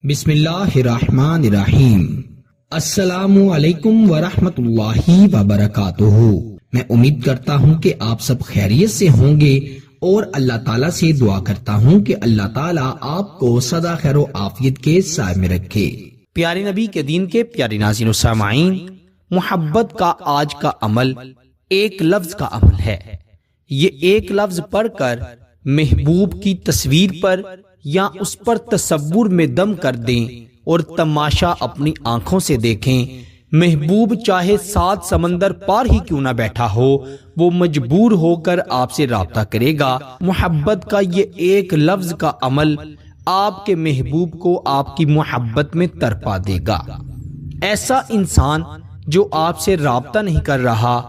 بسم اللہ الرحمن الرحیم۔ السلام علیکم ورحمۃ اللہ وبرکاتہ۔ میں امید کرتا ہوں کہ آپ سب خیریت سے ہوں گے اور اللہ تعالیٰ سے دعا کرتا ہوں کہ اللہ تعالیٰ آپ کو سدا خیر و عافیت کے سائے میں رکھے۔ پیارے نبی کے دین کے پیارے ناظرین و سامعین، محبت کا آج کا عمل ایک لفظ کا عمل ہے۔ یہ ایک لفظ پڑھ کر محبوب کی تصویر پر یا اس پر تصور میں دم کر دیں اور تماشا اپنی آنکھوں سے دیکھیں۔ محبوب چاہے 7 سمندر پار ہی کیوں نہ بیٹھا ہو، وہ مجبور ہو کر آپ سے رابطہ کرے گا۔ محبت کا یہ ایک لفظ کا عمل آپ کے محبوب کو آپ کی محبت میں ترپا دے گا۔ ایسا انسان جو آپ سے رابطہ نہیں کر رہا،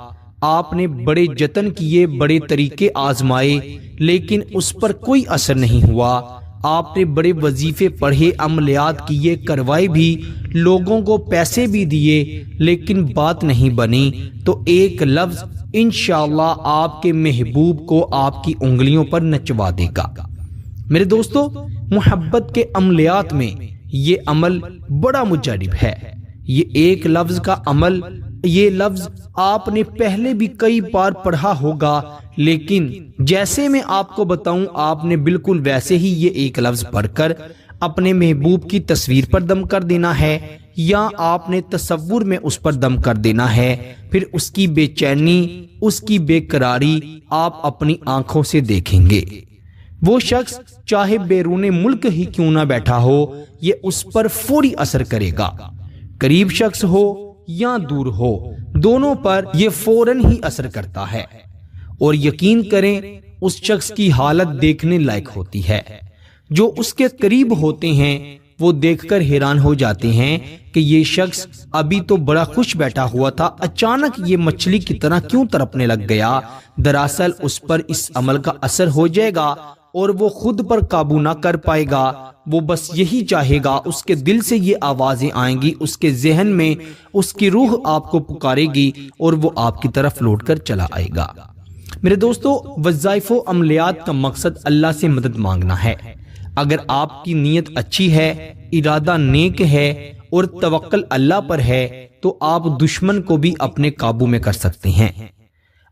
آپ نے بڑے جتن کیے، بڑے طریقے آزمائے، لیکن اس پر کوئی اثر نہیں ہوا۔ آپ نے بڑے وظیفے پڑھے، عملیات کیے، کروائے بھی، لوگوں کو پیسے بھی دیے، لیکن بات نہیں بنی، تو ایک لفظ انشاءاللہ آپ کے محبوب کو آپ کی انگلیوں پر نچوا دے گا۔ میرے دوستو، محبت کے عملیات میں یہ عمل بڑا مجرب ہے۔ یہ ایک لفظ کا عمل، یہ لفظ آپ نے پہلے بھی کئی بار پڑھا ہوگا، لیکن جیسے میں آپ کو بتاؤں، آپ نے بالکل ویسے ہی یہ ایک لفظ پڑھ کر اپنے محبوب کی تصویر پر دم کر دینا ہے، یا آپ نے تصور میں اس پر دم کر دینا ہے۔ پھر اس کی بے چینی، اس کی بے قراری آپ اپنی آنکھوں سے دیکھیں گے۔ وہ شخص چاہے بیرون ملک ہی کیوں نہ بیٹھا ہو، یہ اس پر فوری اثر کرے گا۔ قریب شخص ہو یا دور ہو، دونوں پر یہ فوراً ہی اثر کرتا ہے، اور یقین کریں اس شخص کی حالت دیکھنے لائق ہوتی ہے۔ جو اس کے قریب ہوتے ہیں وہ دیکھ کر حیران ہو جاتے ہیں کہ یہ شخص ابھی تو بڑا خوش بیٹھا ہوا تھا، اچانک یہ مچھلی کی طرح کیوں تڑپنے لگ گیا؟ دراصل اس پر اس عمل کا اثر ہو جائے گا اور وہ خود پر قابو نہ کر پائے گا۔ وہ بس یہی چاہے گا، اس کے دل سے یہ آوازیں آئیں گی، اس کے ذہن میں اس کی روح آپ کو پکارے گی اور وہ آپ کی طرف لوٹ کر چلا آئے گا۔ میرے دوستو، وظائف و عملیات کا مقصد اللہ سے مدد مانگنا ہے۔ اگر آپ کی نیت اچھی ہے، ارادہ نیک ہے اور توکل اللہ پر ہے، تو آپ دشمن کو بھی اپنے قابو میں کر سکتے ہیں۔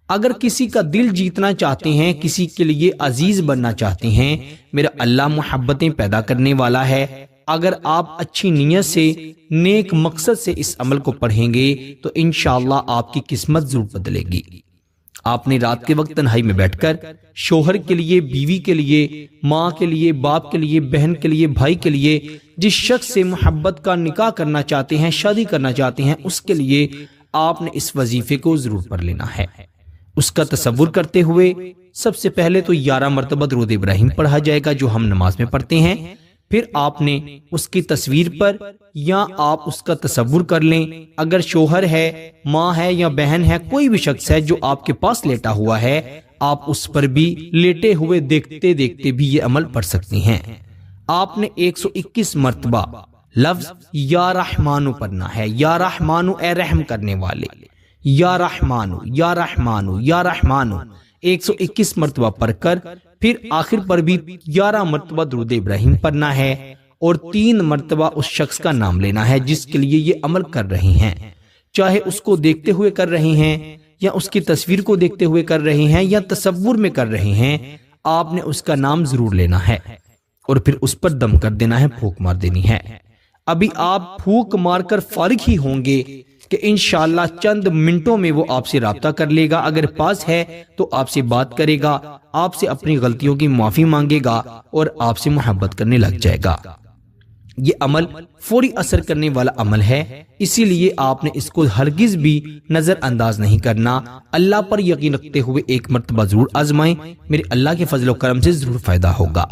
اگر کسی کا دل جیتنا چاہتے ہیں، کسی کے لیے عزیز بننا چاہتے ہیں، میرا اللہ محبتیں پیدا کرنے والا ہے۔ اگر آپ اچھی نیت سے، نیک مقصد سے اس عمل کو پڑھیں گے تو انشاءاللہ آپ کی قسمت ضرور بدلے گی۔ آپ نے رات کے وقت تنہائی میں بیٹھ کر شوہر کے لیے، بیوی کے لیے، ماں کے لیے، باپ کے لیے، بہن کے لیے، بھائی کے لیے، جس شخص سے محبت کا نکاح کرنا چاہتے ہیں، شادی کرنا چاہتے ہیں، اس کے لیے آپ نے اس وظیفے کو ضرور پڑھ لینا ہے۔ اس کا تصور کرتے ہوئے سب سے پہلے تو 11 مرتبہ درود ابراہیم پڑھا جائے گا، جو ہم نماز میں پڑھتے ہیں۔ پھر آپ نے اس کی تصویر پر یا آپ اس کا تصور کر لیں، اگر شوہر ہے، ماں ہے یا بہن ہے، کوئی بھی شخص ہے جو آپ کے پاس لیٹا ہوا ہے، آپ اس پر بھی لیٹے ہوئے دیکھتے دیکھتے بھی یہ عمل پڑھ سکتی ہیں۔ آپ نے 121 مرتبہ لفظ یا رحمانو پڑھنا ہے۔ یا رحمانو، اے رحم کرنے والے، یا رحمانو، یا رحمانو، یا رحمانو 121 مرتبہ پڑھ کر پھر آخر پر بھی 11 مرتبہ درود ابراہیم پڑھنا ہے، اور 3 مرتبہ اس شخص کا نام لینا ہے جس کے لیے یہ عمل کر رہے ہیں۔ چاہے اس کو دیکھتے ہوئے کر رہے ہیں، یا اس کی تصویر کو دیکھتے ہوئے کر رہے ہیں، یا تصور میں کر رہے ہیں، آپ نے اس کا نام ضرور لینا ہے اور پھر اس پر دم کر دینا ہے، پھونک مار دینی ہے۔ ابھی آپ پھونک مار کر فارغ ہی ہوں گے کہ انشاءاللہ چند منٹوں میں وہ آپ سے رابطہ کر لے گا۔ اگر پاس ہے تو آپ سے بات کرے گا، آپ سے اپنی غلطیوں کی معافی مانگے گا اور آپ سے محبت کرنے لگ جائے گا۔ یہ عمل فوری اثر کرنے والا عمل ہے، اسی لیے آپ نے اس کو ہرگز بھی نظر انداز نہیں کرنا۔ اللہ پر یقین رکھتے ہوئے ایک مرتبہ ضرور آزمائیں، میرے اللہ کے فضل و کرم سے ضرور فائدہ ہوگا۔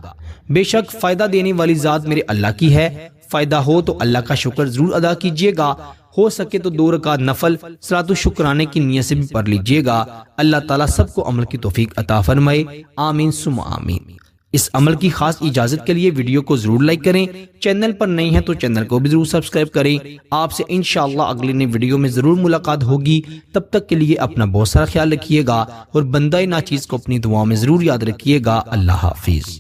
بے شک فائدہ دینے والی ذات میرے اللہ کی ہے، فائدہ ہو تو اللہ کا شکر ضرور ادا کیجیے گا۔ ہو سکے تو 2 رکعت نفل صلاۃ الشکرانے کی نیت سے بھی پڑھ لیجیے گا۔ اللہ تعالیٰ سب کو عمل کی توفیق عطا فرمائے، آمین ثم آمین۔ اس عمل کی خاص اجازت کے لیے ویڈیو کو ضرور لائک کریں، چینل پر نئی ہیں تو چینل کو بھی ضرور سبسکرائب کریں۔ آپ سے انشاءاللہ اگلی نئی ویڈیو میں ضرور ملاقات ہوگی۔ تب تک کے لیے اپنا بہت سارا خیال رکھیے گا اور بندہ ناچیز کو اپنی دعاؤں میں ضرور یاد رکھیے گا۔ اللہ حافظ۔